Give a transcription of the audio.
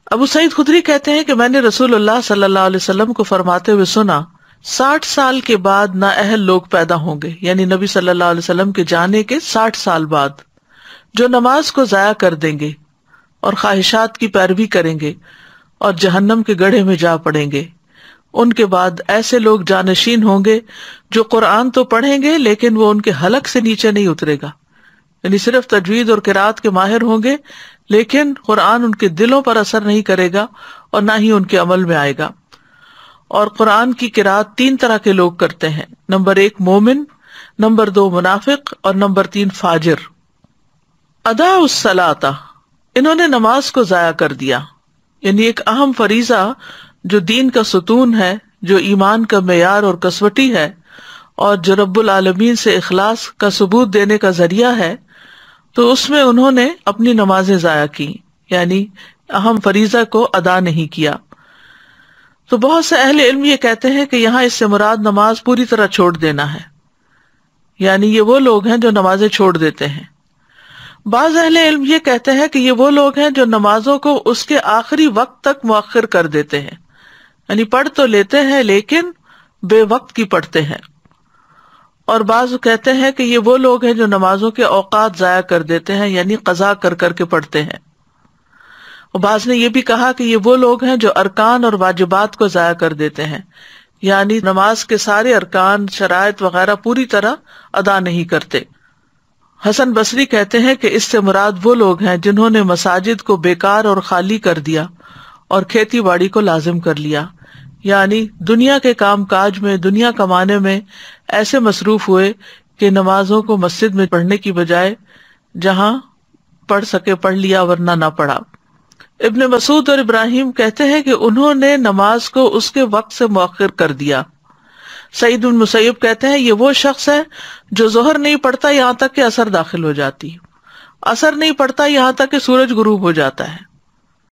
ابو سعید خدری کہتے ہیں کہ میں نے رسول اللہ صلی اللہ علیہ وسلم کو فرماتے ہوئے سنا 60 سال کے بعد نااہل لوگ پیدا ہوں گے، یعنی نبی صلی اللہ علیہ وسلم کے جانے کے 60 سال بعد، جو نماز کو ضائع کر دیں گے اور خواہشات کی پیروی کریں گے اور جہنم کے گڑھے میں جا پڑیں گے۔ ان کے بعد ایسے لوگ جانشین ہوں گے جو قرآن تو پڑھیں گے لیکن وہ ان کے حلق سے نیچے نہیں اترے گا، یعنی صرف تجوید اور قرات کے ماہر ہوں گے لیکن قرآن ان کے دلوں پر اثر نہیں کرے گا اور نہ ہی ان کے عمل میں آئے گا۔ اور قرآن کی قرات 3 طرح کے لوگ کرتے ہیں، نمبر 1 مومن، نمبر 2 منافق اور نمبر 3 فاجر۔ ادا الصلاۃ، انہوں نے نماز کو ضائع کر دیا، یعنی ایک اہم فریضہ جو دین کا ستون ہے، جو ایمان کا معیار اور کسوٹی ہے اور جو رب العالمین سے اخلاص کا ثبوت دینے کا ذریعہ ہے، تو اس میں انہوں نے اپنی نمازیں ضائع کی، یعنی اہم فریضہ کو ادا نہیں کیا۔ تو بہت سے اہل علم یہ کہتے ہیں کہ یہاں اس سے مراد نماز پوری طرح چھوڑ دینا ہے، یعنی یہ وہ لوگ ہیں جو نمازیں چھوڑ دیتے ہیں۔ بعض اہل علم یہ کہتے ہیں کہ یہ وہ لوگ ہیں جو نمازوں کو اس کے آخری وقت تک مؤخر کر دیتے ہیں، یعنی پڑھ تو لیتے ہیں لیکن بے وقت کی پڑھتے ہیں۔ اور بعض کہتے ہیں کہ یہ وہ لوگ ہیں جو نمازوں کے اوقات ضائع کر دیتے ہیں، یعنی قضا کر کر کے پڑھتے ہیں۔ اور بعض نے یہ بھی کہا کہ یہ وہ لوگ ہیں جو ارکان اور واجبات کو ضائع کر دیتے ہیں، یعنی نماز کے سارے ارکان، شرائط وغیرہ پوری طرح ادا نہیں کرتے۔ حسن بصری کہتے ہیں کہ اس سے مراد وہ لوگ ہیں جنہوں نے مساجد کو بیکار اور خالی کر دیا اور کھیتی باڑی کو لازم کر لیا، یعنی دنیا کے کام کاج میں، دنیا کمانے میں ایسے مصروف ہوئے کہ نمازوں کو مسجد میں پڑھنے کی بجائے جہاں پڑھ سکے پڑھ لیا ورنہ نہ پڑھا۔ ابن مسعود اور ابراہیم کہتے ہیں کہ انہوں نے نماز کو اس کے وقت سے مؤخر کر دیا۔ سعید بن مسیب کہتے ہیں یہ وہ شخص ہے جو ظہر نہیں پڑھتا یہاں تک کہ عصر داخل ہو جاتی، عصر نہیں پڑھتا یہاں تک کہ سورج غروب ہو جاتا ہے۔